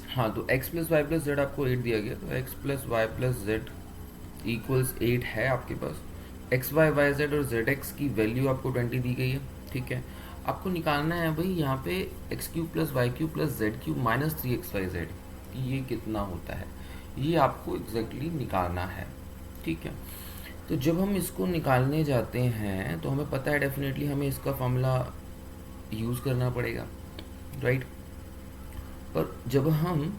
हाँ, तो x plus Y plus Z आपको 8 दिया गया, तो x plus Y plus Z equals 8 है आपके पास। एक्स वाई वाई जेड और जेड एक्स की वैल्यू आपको 20 दी गई है, ठीक है। आपको निकालना है भाई यहाँ पे x cube plus y cube plus z cube minus 3xyz, ये कितना होता है, ये आपको एग्जैक्टली निकालना है, ठीक है। तो जब हम इसको निकालने जाते हैं तो हमें पता है डेफिनेटली हमें इसका फॉर्मूला यूज़ करना पड़ेगा, राइट। पर जब हम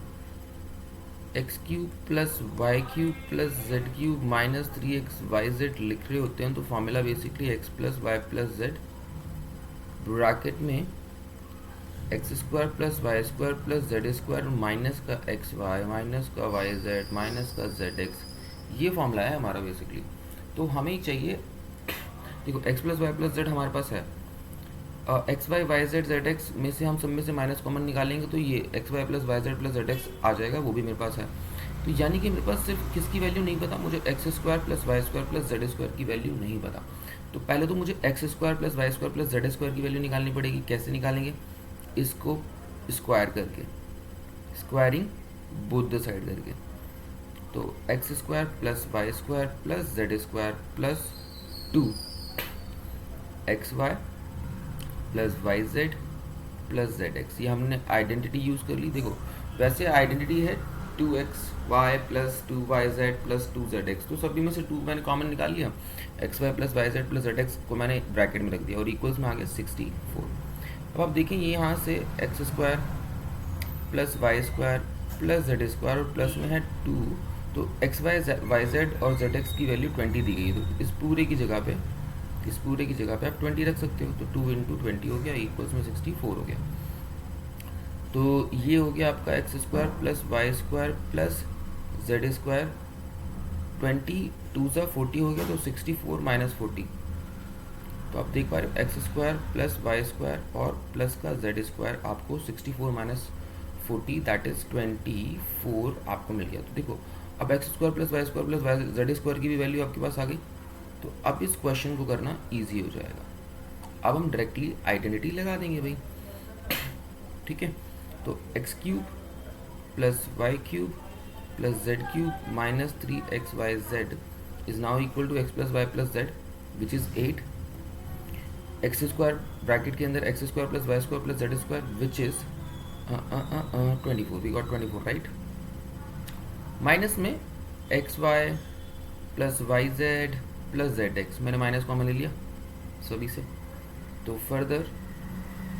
x cube plus y cube plus z cube minus 3xyz लिख रहे होते हैं तो formula basically x plus Y plus z bracket में x square plus y square plus z square minus का एक्स वाई माइनस का वाई जेड माइनस का z x, ये फॉर्मूला है हमारा बेसिकली। तो हमें चाहिए, देखो x plus Y plus z हमारे पास है, x Y Y z Z x में से हम सब में से माइनस कॉमन निकालेंगे तो ये x y plus z x आ जाएगा, वो भी मेरे पास है। तो यानी कि मेरे पास सिर्फ किसकी वैल्यू नहीं पता, मुझे x square plus y square plus z square की वैल्यू नहीं पता। तो पहले तो मुझे x square plus y square plus z square की वैल्यू निकालनी पड़ेगी। कैसे निकालेंगे, इसको स्क्वायर करके, स्क्वायरिंग बोथ द साइड करके। तो x square plus y square plus z square plus 2xy plus y z plus z x, ये हमने आइडेंटिटी यूज़ कर ली। देखो वैसे आइडेंटिटी है 2xy plus 2yz plus 2zx, तो सभी में से 2 मैंने कॉमन निकाल लिया, x y plus y z plus z x को मैंने ब्रैकेट में रख दिया और इक्वल्स में आ गया 64। अब आप देखें ये यहाँ से x square plus y square plus z square और प्लस में है 2, तो एक्स वाई जेड और जेड एक्स की वैल्यू 20 दी गई है, तो इस पूरे की जगह पे आप 20 रख सकते हो। तो 2 इंटू 20 हो गया इक्वल्स में 64 हो गया। तो ये हो गया आपका x square plus y square plus z square, 20 2 सा 40 हो गया, तो 64 माइनस 40। तो आप देख पा रहे हो x square plus y square और प्लस का जेड स्क्वायर आपको 64 माइनस 40 दैट इज 24 आपको मिल गया। तो देखो अब x square plus y square plus y z square की भी वैल्यू आपके पास आ गई। तो अब इस क्वेश्चन को करना ईजी हो जाएगा। अब हम डायरेक्टली आइडेंटिटी लगा देंगे भाई, ठीक है। तो x cube plus y cube plus z cube minus 3xyz is now equal to x plus Y plus z which is 8, x square bracket के अंदर x square plus y square plus z square which is 24, we got 24 right. Minus में x y plus y z plus z x, मैंने minus common ले लिया सभी से, तो further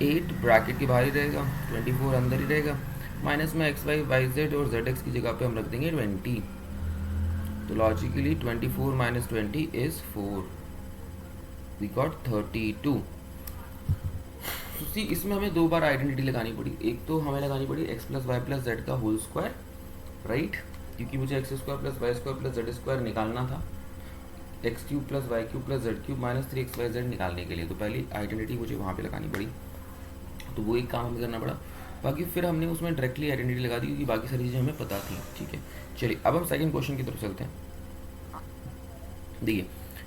8 bracket के बाहर ही रहेगा, 24 अंदर ही रहेगा। माइनस में एक्स वाई वाई जेड और जेड एक्स की जगह पे हम रख देंगे 20। तो logically 24 minus 20 is 4, we got 32। See इसमें हमें दो बार आइडेंटिटी लगानी पड़ी, एक तो हमें लगानी पड़ी x plus Y plus z का होल स्क्वायर, राइट, क्योंकि मुझे x square plus y square plus z square निकालना था, x cube plus y cube plus z cube minus 3xyz निकालने के लिए। तो पहली आइडेंटिटी मुझे वहाँ पे लगानी पड़ी, तो वो एक काम हमें करना पड़ा। बाकी फिर हमने उसमें डायरेक्टली आइडेंटिटी लगा दी क्योंकि बाकी सारी चीज़ें हमें पता थी, ठीक है। चलिए अब हम सेकंड क्वेश्चन की तरफ चलते हैं। देखिए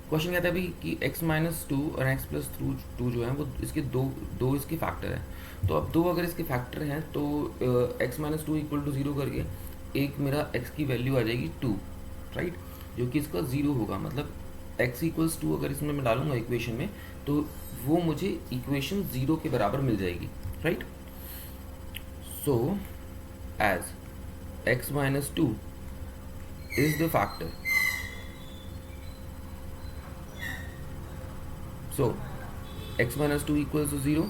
क्वेश्चन कहता है अभी कि x माइनस 2 और x प्लस 2 जो है वो इसके दो इसके फैक्टर हैं। तो अब दो अगर इसके फैक्टर हैं तो x माइनस 2 इक्वल टू 0 करके एक मेरा x की वैल्यू आ जाएगी 2, राइट, जो कि इसका 0 होगा। मतलब x इक्वल्स 2 अगर इसमें मैं डालूंगा इक्वेशन में तो वो मुझे इक्वेशन 0 के बराबर मिल जाएगी, right. So as x minus 2 is the factor, so x minus 2 equals to 0,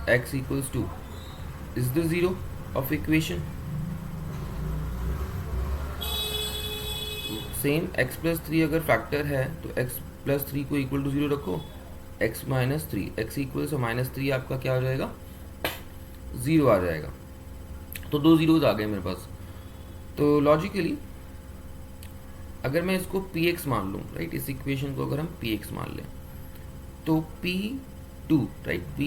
x equals 2 is the 0 of equation. Same x plus 3 अगर फैक्टर है तो x प्लस 3 को इक्वल टू 0 रखो, x minus 3, x equals minus 3 आपका क्या हो जाएगा, 0 आ जाएगा। तो दो जीरोज आ गए मेरे पास। तो लॉजिकली अगर मैं इसको px मान लूँ, राइट, इस इक्वेशन को अगर हम px मान लें तो P2, राइट, P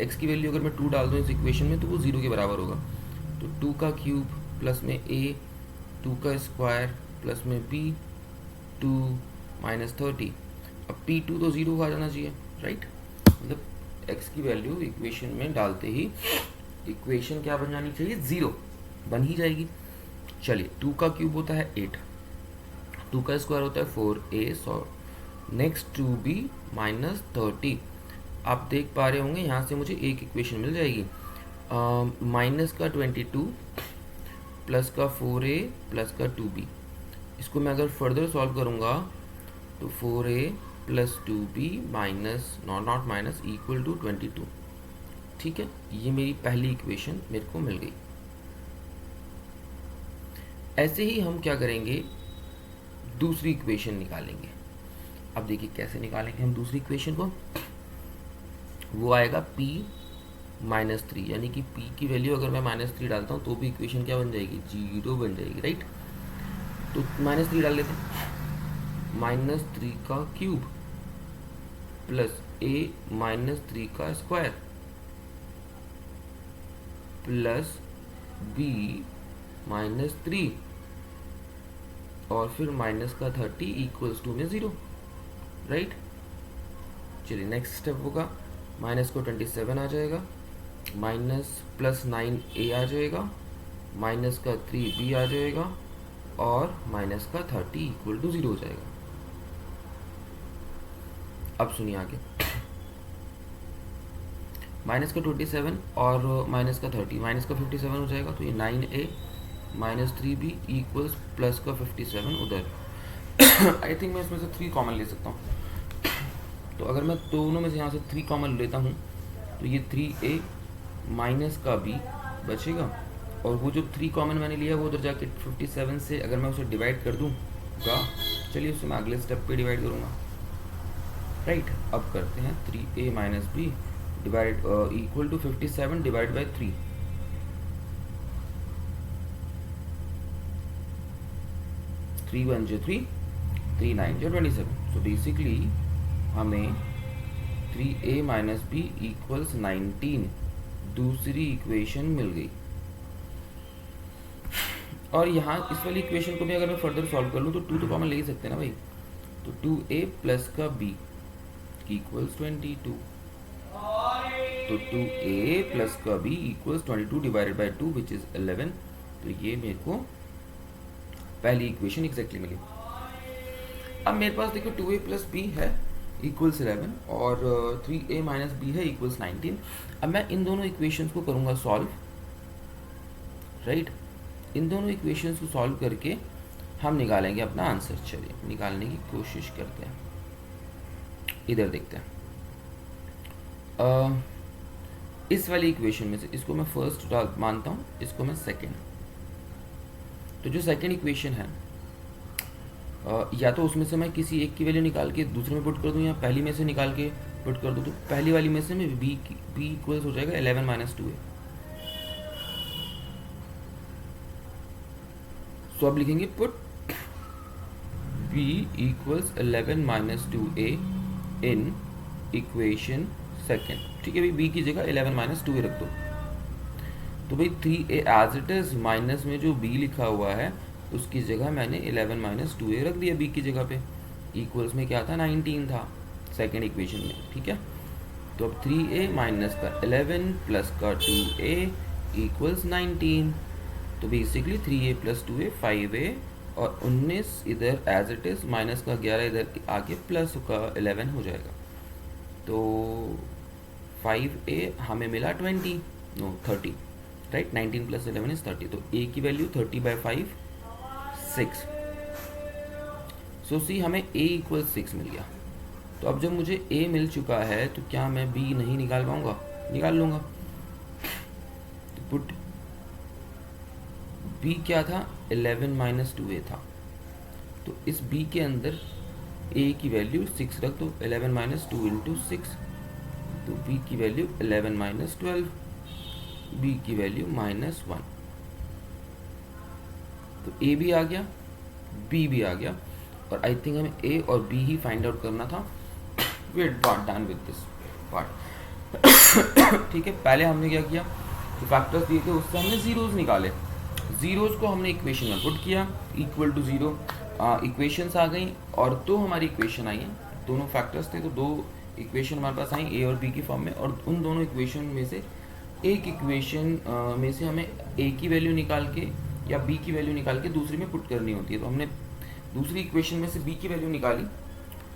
x की वैल्यू अगर मैं 2 डाल दूँ इस इक्वेशन में तो वो 0 के बराबर होगा। तो 2 का क्यूब प्लस में a, 2 का स्क्वायर प्लस में b, 2 माइनस 30। अब P2 तो 0 आ जाना चाहिए, राइट, मतलब x की वैल्यू इक्वेशन में डालते ही इक्वेशन क्या बन जानी चाहिए, 0। बन ही जाएगी। चलिए 2 का क्यूब होता है 8, 2 का स्क्वायर होता है 4a, so next 2b minus 30। आप देख पा रहे होंगे यहाँ से मुझे एक इक्वेशन मिल जाएगी, माइनस का 22 प्लस का 4a प्लस का 2b। इसको मैं अगर फर्दर सॉल्व करूँगा तो 4a plus 2b minus not minus equal to 22। ठीक है, ये मेरी पहली इक्वेशन मेरे को मिल गई। ऐसे ही हम क्या करेंगे, दूसरी इक्वेशन निकालेंगे। अब देखिए कैसे निकालेंगे हम दूसरी इक्वेशन को। वो आएगा p माइनस 3, यानी कि p की वैल्यू अगर मैं -3 डालता हूँ तो भी इक्वेशन क्या बन जाएगी, 0 बन जाएगी, राइट। तो -3 डाल लेते हैं, -3 का क्यूब प्लस a -3 का स्क्वायर प्लस b -3 और फिर माइनस का 30 इक्वल्स टू में 0, राइट। चलिए नेक्स्ट स्टेप होगा, माइनस को 27 आ जाएगा, माइनस प्लस 9a आ जाएगा, माइनस का 3b आ जाएगा और माइनस का 30 इक्वल टू 0 हो जाएगा। अब सुनिए आगे, माइनस का 27 और माइनस का 30, माइनस का 57 हो जाएगा, तो ये 9a minus 3b equals plus का 57 उधर। आई थिंक मैं इसमें से 3 कॉमन ले सकता हूँ, तो अगर मैं दोनों में से यहाँ से 3 कॉमन लेता हूँ तो ये 3a माइनस का b बचेगा, और वो जो 3 कॉमन मैंने लिया वो उधर जाके 57 से अगर मैं उसे डिवाइड कर दूँगा, चलिए उससे मैं अगले स्टेप पे डिवाइड करूँगा, राइट। अब करते हैं 3a minus b divide equal to 57 divide by 3। 3 1 जो 3, 3 9 जो 27। सो बेसिकली हमें 3a माइनस बी इक्वल्स 19 दूसरी इक्वेशन मिल गई। और यहाँ इस वाली इक्वेशन को भी अगर मैं फर्दर सॉल्व कर लूँ तो 2 तो कॉमन ले ही सकते हैं ना भाई, तो 2a प्लस का b इक्वल्स 22, तो 2a प्लस का b equals 22 divided by 2 which is 11। तो ये मेरे को पहली इक्वेशन एग्जैक्टली मिली। अब मेरे पास देखो 2a प्लस b है इक्वल्स 11 और 3a माइनस b है इक्वल्स 19। अब मैं इन दोनों इक्वेशंस को करूँगा सॉल्व, राइट। इन दोनों इक्वेशंस को सॉल्व करके हम निकालेंगे अपना आंसर। चलिए निकालने की कोशिश करते हैं, इधर देखते हैं। इस वाली इक्वेशन में से इसको मैं फर्स्ट मानता हूँ, इसको मैं सेकेंड। तो जो सेकेंड इक्वेशन है या तो उसमें से मैं किसी एक की वैल्यू निकाल के दूसरे में पुट कर दूं या पहली में से निकाल के पुट कर दूं। तो पहली वाली में से मैं b इक्वल्स हो जाएगा 11 माइनस 2a। सो अब लिखेंगे put b equals 11 minus 2a in equation second. ठीक है भाई, b की जगह 11 माइनस 2a रख दो। तो भाई 3a as it is, minus में जो b लिखा हुआ है उसकी जगह मैंने 11 माइनस 2a रख दिया b की जगह पे। इक्वल्स में क्या था, 19 था सेकेंड इक्वेशन में। ठीक है, तो अब 3a माइनस का 11 प्लस का 2a इक्वल्स 19। तो basically 3a plus 2a 5a और 19 इधर एज इट इज, माइनस का 11 इधर आके प्लस का 11 हो जाएगा। तो 5a हमें मिला 30, राइट। 19 प्लस 11 इज 30, तो a की वैल्यू 30/5 6। सो सी हमें a इक्वल 6 मिल गया। तो अब जब मुझे a मिल चुका है तो क्या मैं b नहीं निकाल पाऊंगा, निकाल लूंगा। तो पुट b क्या था, 11 माइनस 2a था। तो इस b के अंदर a की वैल्यू 6 रख दो, 11 माइनस 2 इंटू 6। तो b की वैल्यू 11 माइनस 12, b की वैल्यू -1। तो a भी आ गया, b भी आ गया, और आई थिंक हमें a और b ही फाइंड आउट करना था। Wait done with this part. ठीक है, पहले हमने क्या किया, तो फैक्टर्स दिए थे उससे हमने जीरोस निकाले। जीरोस को हमने इक्वेशन में पुट किया इक्वल टू 0। इक्वेशंस आ गई और दो हमारी इक्वेशन आई हैं, दोनों फैक्टर्स थे तो दो इक्वेशन हमारे पास आई a और b की फॉर्म में, और उन दोनों इक्वेशन में से एक इक्वेशन में से हमें ए की वैल्यू निकाल के या बी की वैल्यू निकाल के दूसरी में पुट करनी होती है। तो हमने दूसरी इक्वेशन में से बी की वैल्यू निकाली,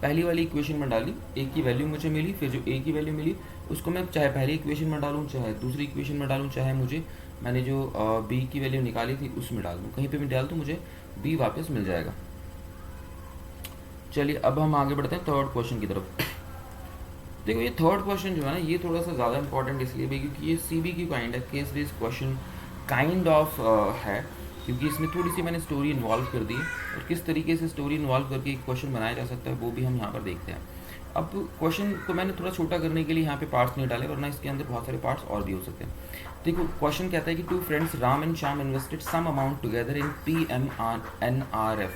पहली वाली इक्वेशन में डाली, ए की वैल्यू मुझे मिली, फिर जो ए की वैल्यू मिली उसको मैं चाहे पहली इक्वेशन में डालूँ, चाहे दूसरी इक्वेशन में डालूँ, चाहे मुझे मैंने जो बी की वैल्यू निकाली थी उसमें डाल दूँ, कहीं पे भी डाल दूँ मुझे बी वापस मिल जाएगा। चलिए अब हम आगे बढ़ते हैं थर्ड क्वेश्चन की तरफ। देखो ये थर्ड क्वेश्चन जो है ना, ये थोड़ा सा ज़्यादा इंपॉर्टेंट इसलिए भी क्योंकि ये सी बी की काइंड है, case based question kind of है, क्योंकि इसमें थोड़ी सी मैंने स्टोरी इन्वॉल्व कर दी है, और किस तरीके से स्टोरी इन्वॉल्व करके एक क्वेश्चन बनाया जा सकता है वो भी हम यहाँ पर देखते हैं। अब क्वेश्चन को मैंने थोड़ा छोटा करने के लिए यहाँ पे पार्ट्स नहीं डाले, वरना इसके अंदर बहुत सारे पार्ट्स और भी हो सकते हैं। देखो क्वेश्चन कहता है कि two friends Ram and Shyam invested some amount together in PMNRF,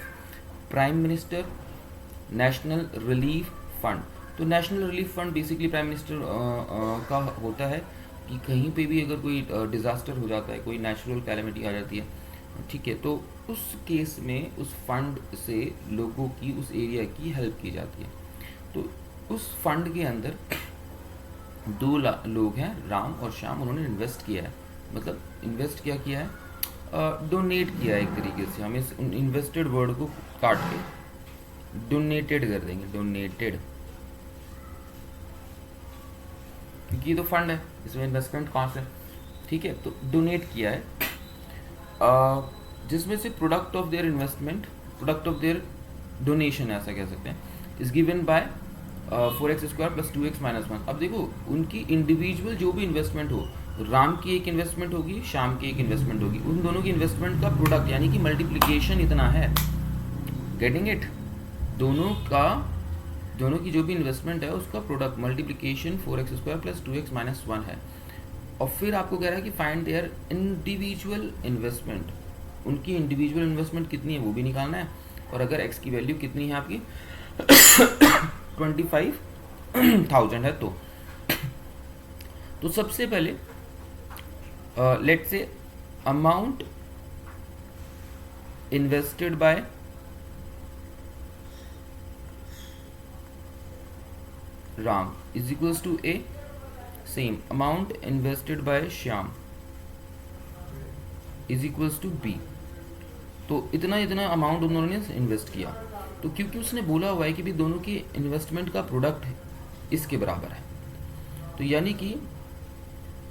prime minister national relief fund. तो national relief fund basically prime minister का होता है कि कहीं पे भी अगर कोई डिज़ास्टर हो जाता है, कोई नेचुरल कैलेमिटी आ जाती है, ठीक है, तो उस केस में उस फंड से लोगों की, उस एरिया की हेल्प की जाती है। तो उस फंड के अंदर दो लोग हैं, राम और श्याम, उन्होंने इन्वेस्ट किया है, मतलब इन्वेस्ट क्या किया है, डोनेट किया है एक तरीके से। हम इस इन्वेस्टेड वर्ड को काट के डोनेटेड कर देंगे, डोनेटेड, क्योंकि ये तो फंड है, इसमें इन्वेस्टमेंट कहाँ से, ठीक है। तो डोनेट किया है, जिसमें से product of their investment, product of there donation ऐसा कह सकते हैं, is given by 4x² + 2x - 1। अब देखो उनकी इंडिविजुअल जो भी इन्वेस्टमेंट हो, राम की एक इन्वेस्टमेंट होगी, श्याम की एक इन्वेस्टमेंट होगी, उन दोनों की इन्वेस्टमेंट का प्रोडक्ट यानी कि मल्टीप्लिकेशन इतना है, गेटिंग इट, दोनों का, दोनों की जो भी इन्वेस्टमेंट है उसका प्रोडक्ट मल्टीप्लिकेशन 4x² + 2x - 1 है। और फिर आपको कह रहा है कि फाइंड देयर इंडिविजुअल इन्वेस्टमेंट, उनकी इंडिविजुअल इन्वेस्टमेंट कितनी है वो भी निकालना है, और अगर x की वैल्यू कितनी है आपकी 25,000 है तो सबसे पहले let's say amount invested by Ram is equals to a, same amount invested by Shyam is equals to b. तो इतना इतना अमाउंट उन दोनों ने इन्वेस्ट किया, तो क्योंकि उसने बोला हुआ है कि भी दोनों की इन्वेस्टमेंट का प्रोडक्ट इसके बराबर है, तो यानी कि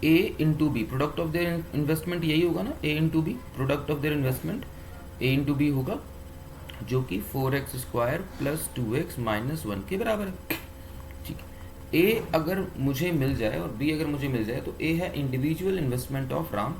A into b, product of their investment यही होगा ना, A into b, product of their investment A into b होगा, जो कि 4x² + 2x - 1 के बराबर है, ठीक है। A अगर मुझे मिल जाए और B अगर मुझे मिल जाए तो A है individual investment of Ram,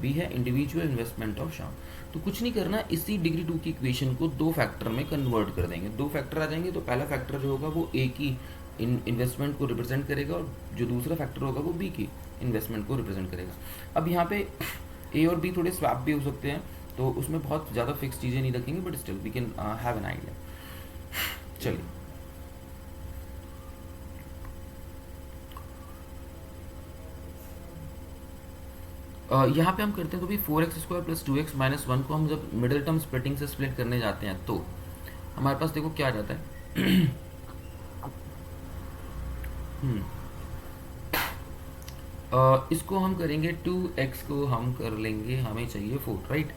B है इंडिविजुअल इन्वेस्टमेंट ऑफ श्याम। तो कुछ नहीं करना, इसी डिग्री 2 की इक्वेशन को दो फैक्टर में कन्वर्ट कर देंगे, दो फैक्टर आ जाएंगे, तो पहला फैक्टर जो होगा वो ए की इन्वेस्टमेंट को रिप्रेजेंट करेगा, और जो दूसरा फैक्टर होगा वो बी की इन्वेस्टमेंट को रिप्रेजेंट करेगा। अब यहाँ पे ए और बी थोड़े स्वैप भी हो सकते हैं, तो उसमें बहुत ज़्यादा फिक्स चीज़ें नहीं रखेंगे, but still we can have an idea. चलिए यहाँ पे हम करते हैं, तो भी 4x² + 2x - 1 को हम जब मिडिल टर्म स्प्लिटिंग से स्प्लिट करने जाते हैं तो हमारे पास देखो क्या आ जाता है इसको हम करेंगे 2x को हम कर लेंगे, हमें चाहिए 4, राइट।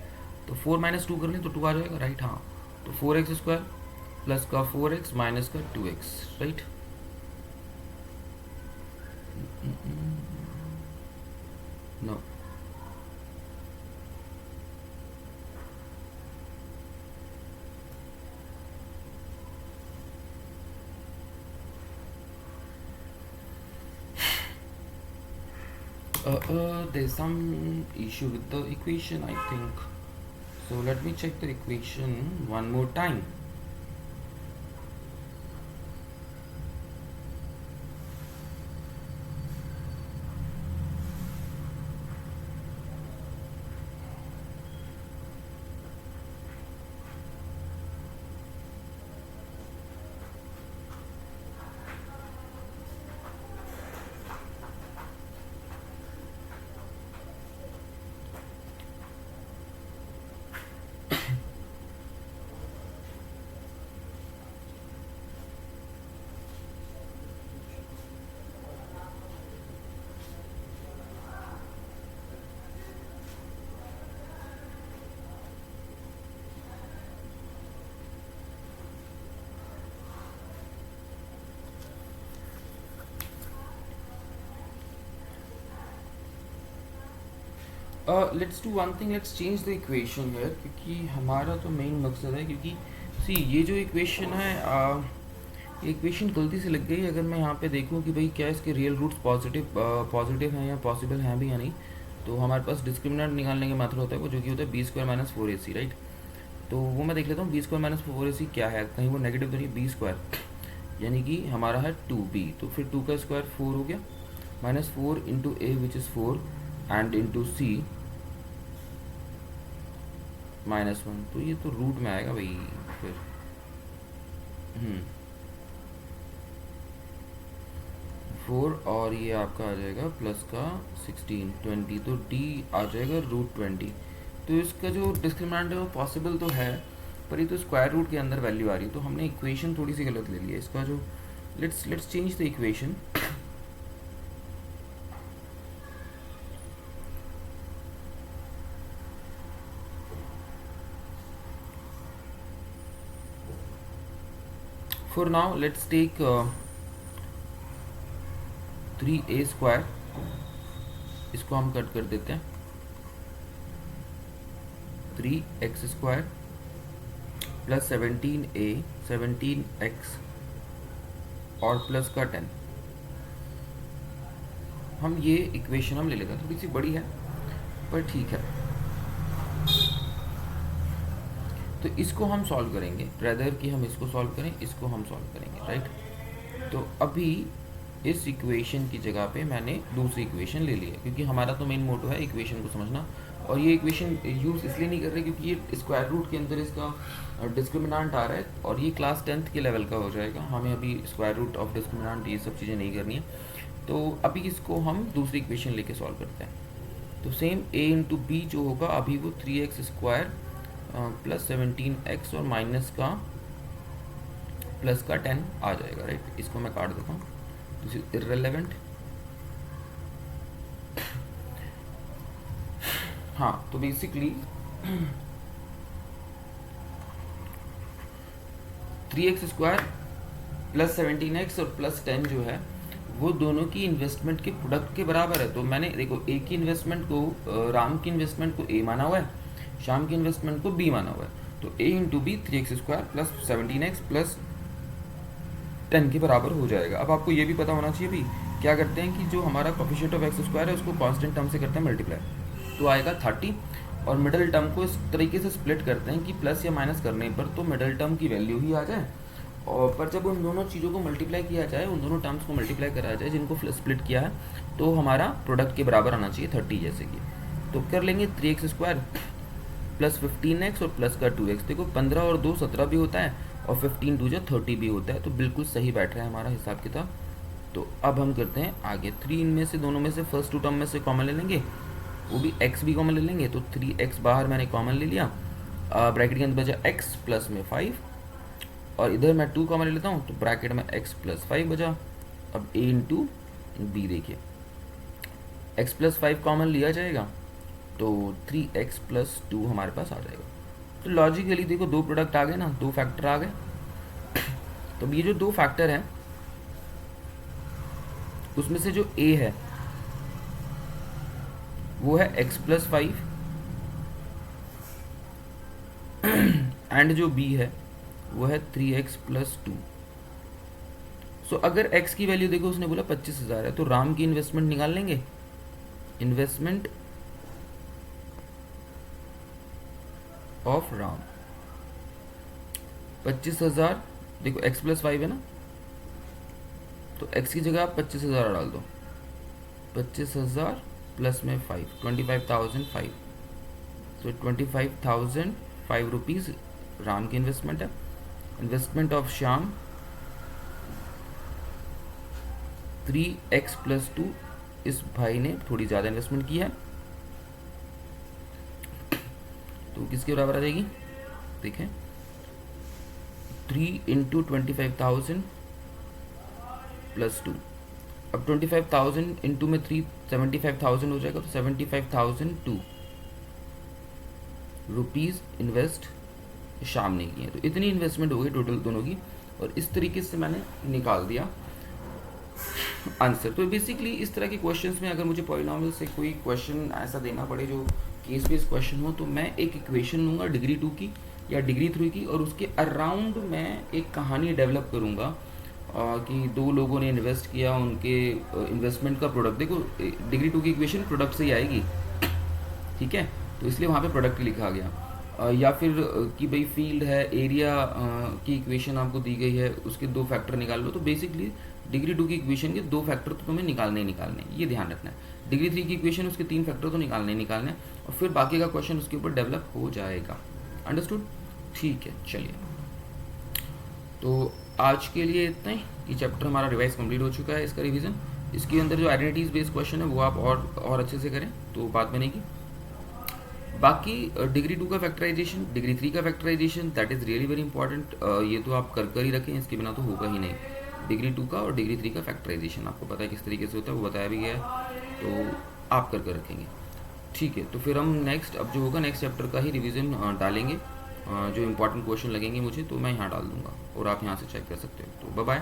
तो 4 - 2 कर लें तो 2 आ जाएगा, राइट। हाँ, तो 4x² प्लस का 4x माइनस का 2x, right. No, there's some issue with the equation, I think. So let me check the equation one more time. Let's do one thing, let's change the equation here, क्योंकि हमारा तो main मकसद है, क्योंकि सी ये जो equation है ये इक्वेशन गलती से लग गई। अगर मैं यहाँ पे देखूँ कि भाई क्या इसके रियल रूट्स पॉजिटिव हैं या पॉसिबल हैं भी या नहीं, तो हमारे पास डिस्क्रिमिनेंट निकालने का मेथड होता है वो, जो कि होता है B square minus 4ac, right. तो वो मैं देख लेता हूँ बी स्क्वायर माइनस 4ac क्या है, कहीं वो नेगेटिव तो नहीं, बी स्क्वायर यानी कि हमारा है 2b, तो फिर 2 का स्क्वायर 4 हो गया, minus 4 into a which is 4 and into c -1, तो ये तो रूट में आएगा भाई फिर। 4 और ये आपका आ जाएगा प्लस का 16 20, तो डी आ जाएगा √20। तो इसका जो डिस्क्रिमिनेंट है वो पॉसिबल तो है, पर ये तो स्क्वायर रूट के अंदर वैल्यू आ रही है, तो हमने इक्वेशन थोड़ी सी गलत ले ली है इसका जो। Let's change the equation. For now let's take 3a square, इसको हम कट कर देते हैं, 3x square plus 17a 17x और प्लस का 10। हम ये इक्वेशन हम ले लेते हैं, थोड़ी सी बड़ी है पर ठीक है। तो इसको हम सॉल्व करेंगे, रेदर कि हम इसको सॉल्व करें, इसको हम सॉल्व करेंगे, राइट। तो अभी इस इक्वेशन की जगह पे मैंने दूसरी इक्वेशन ले ली है, क्योंकि हमारा तो मेन मोटो है इक्वेशन को समझना। और ये इक्वेशन यूज़ इसलिए नहीं कर रहे क्योंकि ये स्क्वायर रूट के अंदर इसका डिस्क्रिमिनेंट आ रहा है, और ये क्लास 10th के लेवल का हो जाएगा, हमें अभी स्क्वायर रूट ऑफ डिस्क्रिमिनेंट ये सब चीज़ें नहीं करनी है। तो अभी इसको हम दूसरी इक्वेशन लेके सॉल्व करते हैं। तो सेम a इंटू बी जो होगा अभी वो 3x स्क्वायर प्लस 17x और माइनस का प्लस का 10 आ जाएगा, राइट। इसको मैं काट देता हूँ, दिस इज इररिलेवेंट। हाँ, तो basically 3x square plus 17x और प्लस 10 जो है वो दोनों की इन्वेस्टमेंट के प्रोडक्ट के बराबर है। तो मैंने देखो ए की इन्वेस्टमेंट को, राम की इन्वेस्टमेंट को ए माना हुआ है, शाम की इन्वेस्टमेंट को बी माना हुआ है। तो a into b 3x square plus 17x plus 10 के बराबर हो जाएगा। अब आपको ये भी पता होना चाहिए भी क्या करते हैं कि जो हमारा कोफिशिएंट ऑफ एक्स स्क्वायर है उसको कांस्टेंट टर्म से करते हैं मल्टीप्लाई, तो आएगा 30, और मिडल टर्म को इस तरीके से स्प्लिट करते हैं कि प्लस या माइनस करने पर तो मिडल टर्म की वैल्यू ही आ जाए, और पर जब उन दोनों चीज़ों को मल्टीप्लाई किया जाए, उन दोनों टर्म्स को मल्टीप्लाई करा जाए जिनको स्प्लिट किया है, तो हमारा प्रोडक्ट के बराबर आना चाहिए 30 जैसे कि। तो कर लेंगे 3x स्क्वायर प्लस 15x और प्लस का 2x। देखो 15 और 2 17 भी होता है, और 15 2 30 भी होता है, तो बिल्कुल सही बैठ रहा है हमारा हिसाब किताब। तो अब हम करते हैं आगे, 3 इनमें से दोनों में से फर्स्ट टू टर्म में से कॉमन ले लेंगे, वो भी x भी कॉमन ले लेंगे। तो 3x बाहर मैंने कॉमन ले लिया, ब्रैकेट के अंदर बचा x प्लस में 5, और इधर मैं 2 कॉमन ले लेता हूँ, तो ब्रैकेट में x प्लस 5 बचा। अब a इंटू बी देखिए, x प्लस 5 कॉमन लिया जाएगा तो 3x प्लस 2 हमारे पास आ जाएगा। तो लॉजिकली देखो दो प्रोडक्ट आ गए ना, दो फैक्टर आ गए। तो ये जो दो फैक्टर हैं उसमें से जो a है वो है x प्लस 5 एंड जो b है वो है 3x प्लस 2। सो अगर x की वैल्यू देखो, उसने बोला 25,000 है, तो राम की इन्वेस्टमेंट निकाल लेंगे। इन्वेस्टमेंट ऑफ राम 25,000, देखो x प्लस 5 है ना, तो x की जगह आप 25,000 डाल दो, 25,000 प्लस में 5 25,005, तो 25,005 रुपीज़ राम की इन्वेस्टमेंट है। Investment of Shyam 3x plus 2, इस भाई ने थोड़ी ज़्यादा इन्वेस्टमेंट की है, तो किसके बराबर आ जाएगी, देखें 3 इंटू 25,000 प्लस 2। अब 25,000 इंटू में 3 75,000 हो जाएगा, तो 75,002 रुपीज़ इन्वेस्ट शाम ने की है। तो इतनी इन्वेस्टमेंट हो गई टोटल दोनों की, और इस तरीके से मैंने निकाल दिया आंसर। तो बेसिकली इस तरह के क्वेश्चंस में अगर मुझे पॉलिनॉमियल से कोई क्वेश्चन ऐसा देना पड़े जो केस बेस्ड क्वेश्चन हो, तो मैं एक इक्वेशन लूँगा डिग्री 2 की या डिग्री 3 की, और उसके अराउंड मैं एक कहानी डेवलप करूँगा कि दो लोगों ने इन्वेस्ट किया, उनके इन्वेस्टमेंट का प्रोडक्ट, देखो डिग्री 2 की इक्वेशन प्रोडक्ट से ही आएगी, ठीक है, तो इसलिए वहाँ पे प्रोडक्ट लिखा गया। या फिर कि भाई फील्ड है, एरिया की इक्वेशन आपको दी गई है, उसके दो फैक्टर निकाल लो। तो बेसिकली डिग्री 2 की इक्वेशन के दो फैक्टर तो तुम्हें निकालने ही निकालने हैं, ये ध्यान रखना है। डिग्री 3 की इक्वेशन उसके तीन फैक्टर तो निकालने ही निकालने हैं, और फिर बाकी का क्वेश्चन उसके ऊपर डेवलप हो जाएगा। अंडरस्टूड? ठीक है, चलिए। तो आज के लिए इतना ही। ये चैप्टर हमारा रिवाइज कंप्लीट हो चुका है, इसका रिवीजन। इसके अंदर जो आइडेंटिटीज बेस्ड क्वेश्चन है वो आप और अच्छे से करें तो बात बनेगी। बाकी डिग्री 2 का फैक्टराइजेशन, डिग्री 3 का factorisation, that is really very important. ये तो आप कर ही रखें, इसके बिना तो होगा ही नहीं। डिग्री 2 का और डिग्री 3 का फैक्टराइजेशन आपको पता है किस तरीके से होता है, वो बताया भी गया है, तो आप कर रखेंगे। ठीक है, तो फिर हम नेक्स्ट, अब जो होगा नेक्स्ट चैप्टर का ही रिवीजन डालेंगे। जो इंपॉर्टेंट क्वेश्चन लगेंगे मुझे तो मैं यहाँ डाल दूंगा, और आप यहाँ से चेक कर सकते हो। तो बाय बाय।